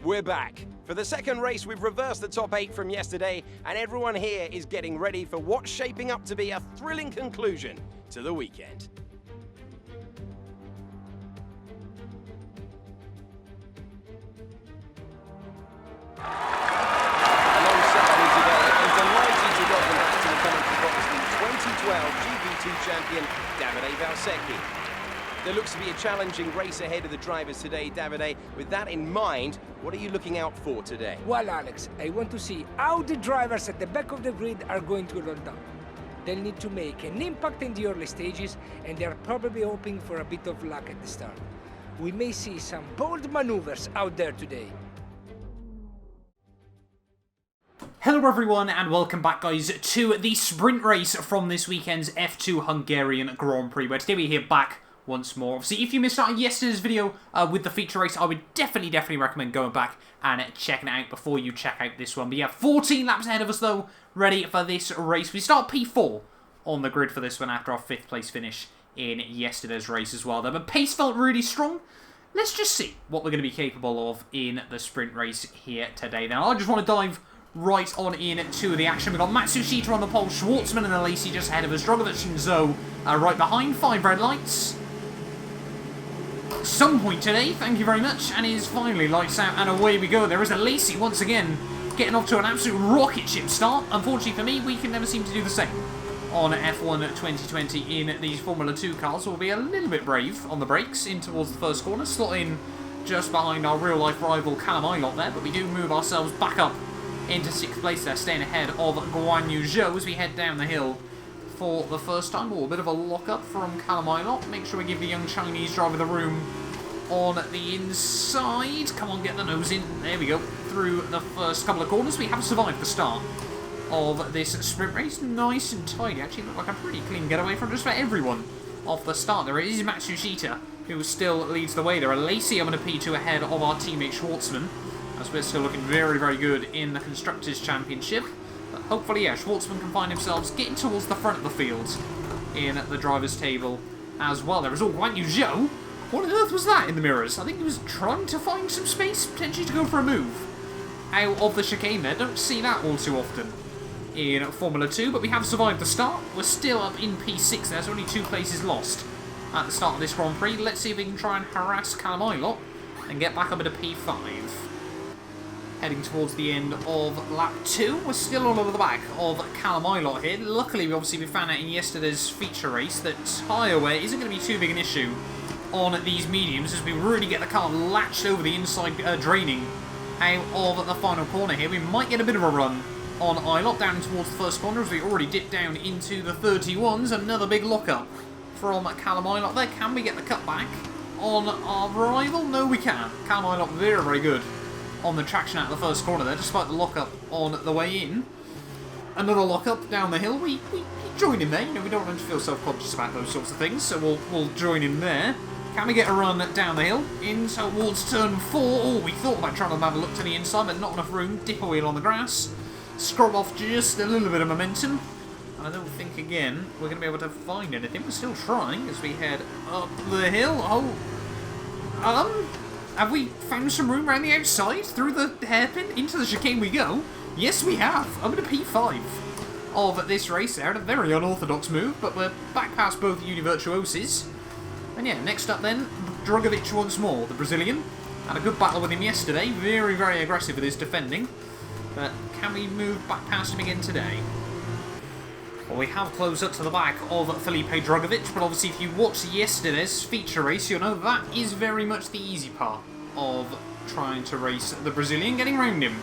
We're back. For the second race, we've reversed the top 8 from yesterday, and everyone here is getting ready for what's shaping up to be a thrilling conclusion to the weekend. Alongside me today, I'm delighted to welcome back to the commentary box the 2012 GP2 champion, Davide Valsecchi. There looks to be a challenging race ahead of the drivers today, Davide. With that in mind, what are you looking out for today? Well, Alex, I want to see how the drivers at the back of the grid are going to roll down. They'll need to make an impact in the early stages, and they're probably hoping for a bit of luck at the start. We may see some bold maneuvers out there today. Hello everyone and welcome back guys to the sprint race from this weekend's F2 Hungarian Grand Prix, where today we're here back once more. Obviously, if you missed out on yesterday's video with the feature race, I would definitely recommend going back and checking it out before you check out this one. But yeah, 14 laps ahead of us though, ready for this race. We start P4 on the grid for this one after our 5th place finish in yesterday's race as well. But pace felt really strong. Let's just see what we're going to be capable of in the sprint race here today. Now, I just want to dive right on into the action. We've got Matsushita on the pole, Schwartzman and Lacey just ahead of us, Drogovic and Zoe right behind, 5 red lights. Some point today, thank you very much, and is finally lights out and away we go. There is a Lacey once again getting off to an absolute rocket ship start. Unfortunately for me, we can never seem to do the same on F1 2020 in these Formula 2 cars. We'll be a little bit brave on the brakes in towards the first corner, slot in just behind our real life rival Callum Ilott there, but we do move ourselves back up into 6th place there, staying ahead of Guan Yu Zhou as we head down the hill for the first time. Oh, a bit of a lock-up from Callum Ilott. Make sure we give the young Chinese driver the room on the inside. Come on, get the nose in. There we go. Through the first couple of corners. We have survived the start of this sprint race. Nice and tidy. Actually, looked like a pretty clean getaway from just about everyone off the start. There is Matsushita, who still leads the way. There are Lacey on a P2 ahead of our teammate Schwartzman, as we're still looking very good in the Constructors' Championship. But hopefully, yeah, Schwartzman can find himself getting towards the front of the field in the driver's table as well. There is Guan Yu Zhou. What on earth was that in the mirrors? I think he was trying to find some space, potentially to go for a move out of the chicane there. Don't see that all too often in Formula 2, but we have survived the start. We're still up in P6. There's only 2 places lost at the start of this Grand Prix. Let's see if we can try and harass Callum Ilott and get back up into P5. Heading towards the end of lap 2. We're still all over the back of Callum Ilott here. Luckily, we found out in yesterday's feature race that tyre wear isn't going to be too big an issue on these mediums, as we really get the car latched over the inside, draining out of the final corner here. We might get a bit of a run on Ilott down towards the first corner, as we already dipped down into the 31s. Another big lock-up from Callum Ilott there. Can we get the cut back on our rival? No, we can. Callum Ilott very good on the traction out of the first corner there, despite the lock-up on the way in. Another lock-up down the hill. We join in there. You know, we don't want to feel self-conscious about those sorts of things, so we'll join in there. Can we get a run down the hill in towards turn 4? Oh, we thought about trying to have a look to the inside, but not enough room. Dip a wheel on the grass. Scrub off just a little bit of momentum. And I don't think, again, we're going to be able to find anything. We're still trying as we head up the hill. Oh, have we found some room around the outside? Through the hairpin? Into the chicane we go. Yes, we have. Up to P5 of this race there. A very unorthodox move, but we're back past both Uni-Virtuoses. And yeah, next up then, Drogovic once more, the Brazilian. Had a good battle with him yesterday. Very aggressive with his defending. But can we move back past him again today? Well, we have closed up to the back of Felipe Drogovic, but obviously if you watched yesterday's feature race, you'll know that is very much the easy part of trying to race the Brazilian. Getting round him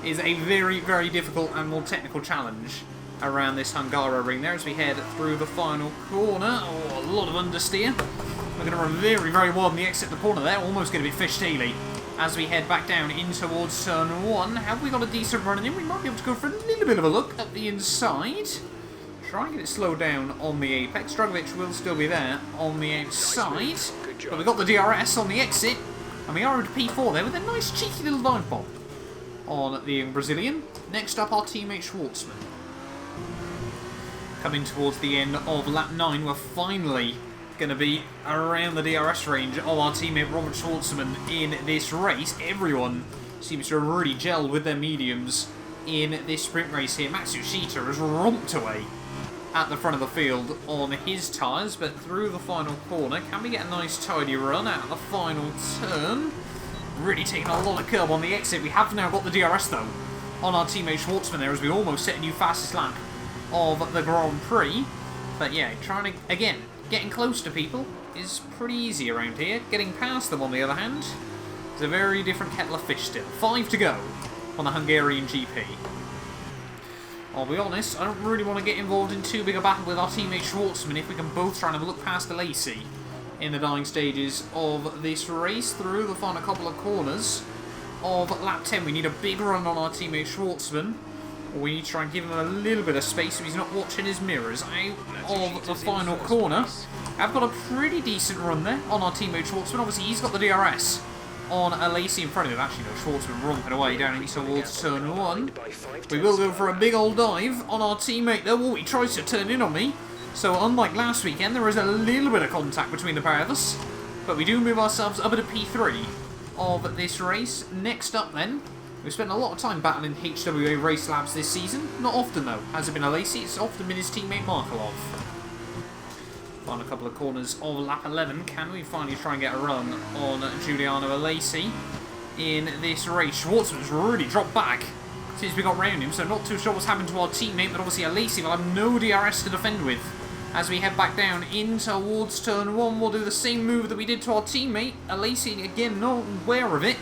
is a very difficult and more technical challenge around this Hungaro ring there as we head through the final corner. Oh, a lot of understeer. We're going to run very wide on the exit of the corner there, almost going to be fishtaily as we head back down in towards turn 1. Have we got a decent run in? We might be able to go for a little bit of a look at the inside. Try and get it slowed down on the apex. Drogovic will still be there on the outside. But we've got the DRS on the exit. And we are at P4 there with a nice cheeky little dive bomb on the young Brazilian. Next up, our teammate Schwartzman. Coming towards the end of lap 9, we're finally going to be around the DRS range of our teammate Robert Schwartzman in this race. Everyone seems to have really gelled with their mediums in this sprint race here. Matsushita has romped away at the front of the field on his tyres, but through the final corner, can we get a nice tidy run out of the final turn? Really taking a lot of curb on the exit. We have now got the DRS though on our teammate Schwartzman there, as we almost set a new fastest lap of the Grand Prix. But yeah, trying to, again, getting close to people is pretty easy around here. Getting past them, on the other hand, is a very different kettle of fish still. 5 to go on the Hungarian GP. I'll be honest, I don't really want to get involved in too big a battle with our teammate Schwartzman if we can both try and have a look past the Lacey in the dying stages of this race. Through the final couple of corners of lap 10, we need a big run on our teammate Schwartzman. We need to try and give him a little bit of space so he's not watching his mirrors. Out of the final corner, I've got a pretty decent run there on our teammate Schwartzman. Obviously, he's got the DRS on a Lacey in front of him. Actually, no, Schwartzman romping away down towards turn 1. We will go for a big old dive on our teammate though. Oh, he tries to turn in on me. So unlike last weekend, there is a little bit of contact between the pair of us. But we do move ourselves up into P3 of this race. Next up then, we've spent a lot of time battling HWA Race Labs this season. Not often though. Has it been a Lacey? It's often been his teammate Markelov. Final couple of corners of lap 11. Can we finally try and get a run on Giuliano Lacey in this race? Schwartzman's really dropped back since we got round him, so not too sure what's happened to our teammate, but obviously Lacey will have no DRS to defend with. As we head back down in towards turn 1, we'll do the same move that we did to our teammate. Lacey, again, not aware of it.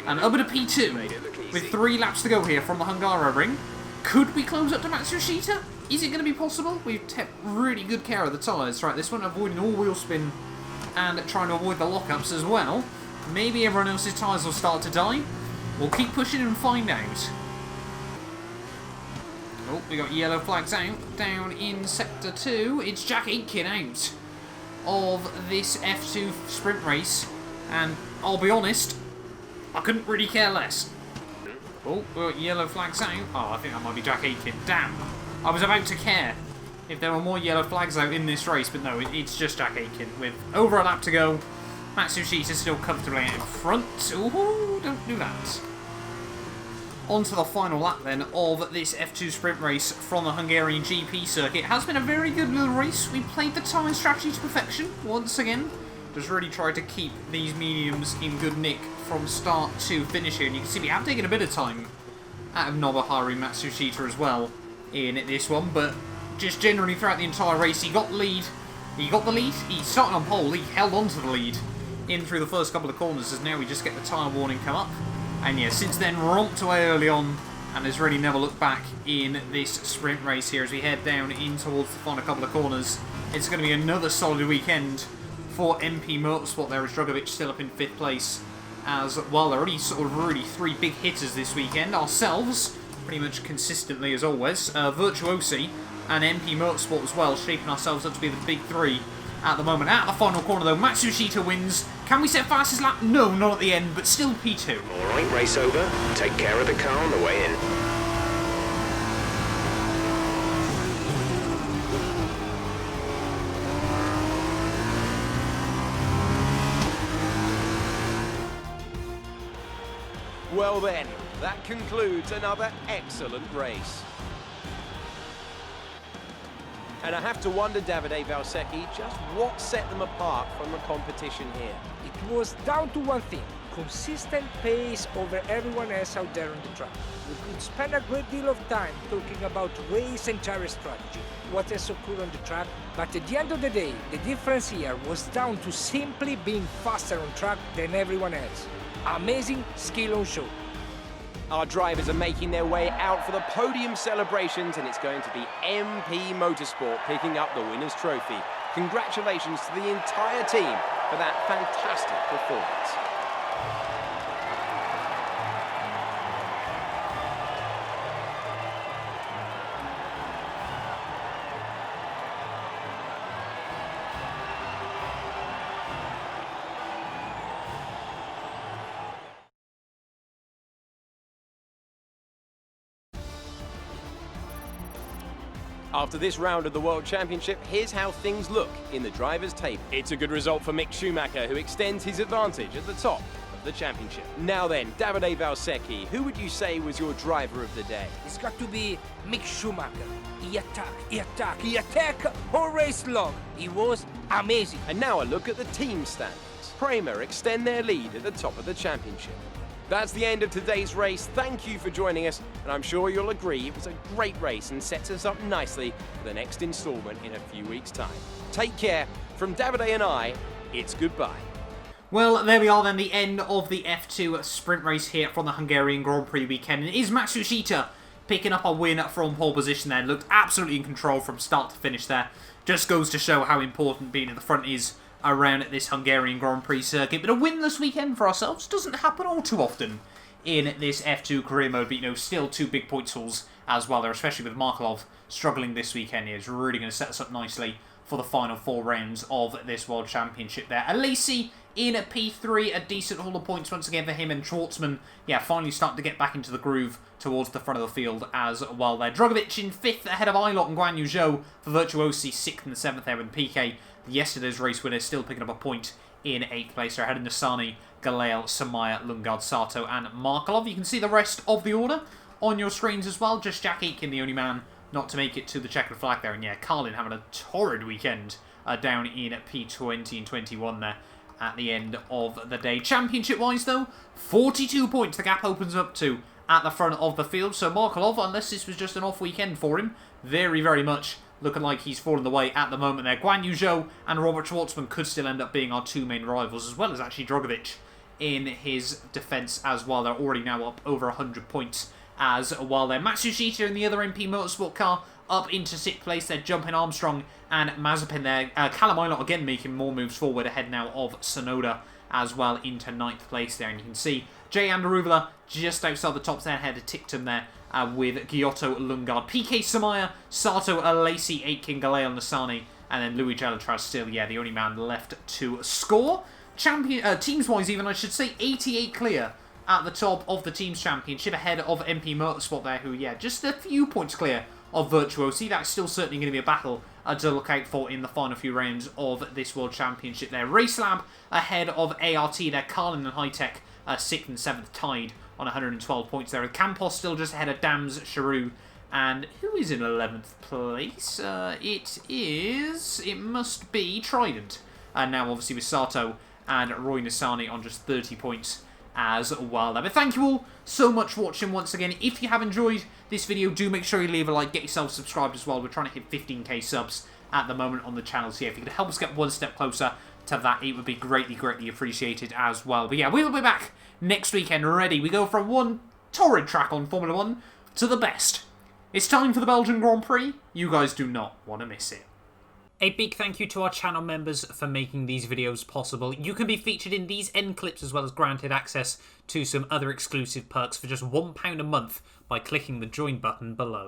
And up to P2 with 3 laps to go here from the Hungaroring. Could we close up to Matsushita? Is it going to be possible? We've kept really good care of the tyres throughout this one, avoiding all wheel spin and trying to avoid the lockups as well. Maybe everyone else's tyres will start to die. We'll keep pushing and find out. Oh, we got yellow flags out. Down in Sector 2, it's Jack Aitken out of this F2 sprint race. And I'll be honest, I couldn't really care less. Oh, we got yellow flags out. Oh, I think that might be Jack Aitken. Damn. I was about to care if there were more yellow flags out in this race, but no, it's just Jack Aitken with over a lap to go. Matsushita still comfortably out in front. Ooh, don't do that. On to the final lap then of this F2 sprint race from the Hungarian GP circuit. It has been a very good little race. We played the tyre strategy to perfection once again. Just really tried to keep these mediums in good nick from start to finish here. And you can see we have taken a bit of time out of Nobuharu Matsushita as well in this one, but just generally throughout the entire race, he got the lead. He started on pole, he held on to the lead in through the first couple of corners, as now we just get the tyre warning come up. And yeah, since then, romped away early on and has really never looked back in this sprint race here as we head down in towards the final couple of corners. It's going to be another solid weekend for MP Motorsport there, as Drogovic still up in 5th place as well. There are only sort of really 3 big hitters this weekend. Ourselves, pretty much consistently as always, Virtuosi and MP Motorsport as well, shaping ourselves up to be the big 3 at the moment. At the final corner though, Matsushita wins. Can we set fastest lap? No, not at the end, but still P2. Alright, race over. Take care of the car on the way in. Well then, that concludes another excellent race. And I have to wonder, Davide Valsecchi, just what set them apart from the competition here. It was down to one thing: consistent pace over everyone else out there on the track. We could spend a great deal of time talking about race and tyre strategy, what has occurred on the track, but at the end of the day, the difference here was down to simply being faster on track than everyone else. Amazing skill on show. Our drivers are making their way out for the podium celebrations, and it's going to be MP Motorsport picking up the winner's trophy. Congratulations to the entire team for that fantastic performance. After this round of the World Championship, here's how things look in the drivers' table. It's a good result for Mick Schumacher, who extends his advantage at the top of the championship. Now then, Davide Valsecchi, who would you say was your driver of the day? It's got to be Mick Schumacher. He attack all race long. He was amazing. And now a look at the team standings. Prema extend their lead at the top of the championship. That's the end of today's race. Thank you for joining us, and I'm sure you'll agree it was a great race and sets us up nicely for the next instalment in a few weeks' time. Take care. From Davide and I, it's goodbye. Well, there we are then, the end of the F2 sprint race here from the Hungarian Grand Prix weekend. It is Matsushita picking up a win from pole position there. Looked absolutely in control from start to finish there. Just goes to show how important being at the front is around this Hungarian Grand Prix circuit. But a winless weekend for ourselves doesn't happen all too often in this F2 career mode. But, you know, still 2 big points hauls as well there, especially with Markelov struggling this weekend. It's really going to set us up nicely for the final 4 rounds of this World Championship there. Alesi in at P3, a decent haul of points once again for him, and Schwartzman, yeah, finally starting to get back into the groove towards the front of the field as well there. Drogovic in 5th ahead of Eilert and Guan Yu Zhou for Virtuosi, 6th and 7th there, and PK, yesterday's race winner, still picking up a point in 8th place there, ahead of Nissany, Galale, Samaya, Lundgaard, Sato and Markelov. You can see the rest of the order on your screens as well. Just Jack Aitken, the only man not to make it to the checkered flag there. And yeah, Carlin having a torrid weekend down in P20 and 21 there at the end of the day. Championship-wise, though, 42 points the gap opens up to at the front of the field. So Markelov, unless this was just an off weekend for him, very, very much looking like he's fallen away at the moment there. Guan Yu Zhou and Robert Schwartzman could still end up being our 2 main rivals, as well as actually Drogovic in his defence as well. They're already now up over 100 points as well there. Matsushita in the other MP Motorsport car up into 6th place. They're jumping Armstrong and Mazepin there. Callum Eilert again making more moves forward ahead now of Sonoda as well into 9th place there. And you can see Jay Anderuvela just outside the top 10 ahead of Tictum there with Giotto, Lundgaard, PK Samaya, Sato, Alesi, Aitken, Galeo, Nissany, and then Louis Gelatraz still, yeah, the only man left to score. Teams-wise even, I should say, 88 clear at the top of the Teams Championship, ahead of MP Motorsport there, who, yeah, just a few points clear of Virtuosi. That's still certainly going to be a battle to look out for in the final few rounds of this World Championship there. Racelab ahead of ART there, Carlin and High-Tech 6th and 7th tied on 112 points there. Campos still just ahead of Dams, Charoux, and who is in 11th place? It must be Trident. And now obviously with Sato and Roy Nissany on just 30 points as well. But thank you all so much for watching once again. If you have enjoyed this video, do make sure you leave a like, get yourself subscribed as well. We're trying to hit 15k subs at the moment on the channel, so yeah, if you could help us get one step closer to that, it would be greatly, greatly appreciated as well. But yeah, we will be back next weekend ready. We go from one torrid track on Formula 1 to the best. It's time for the Belgian Grand Prix. You guys do not want to miss it. A big thank you to our channel members for making these videos possible. You can be featured in these end clips as well as granted access to some other exclusive perks for just £1 a month by clicking the join button below.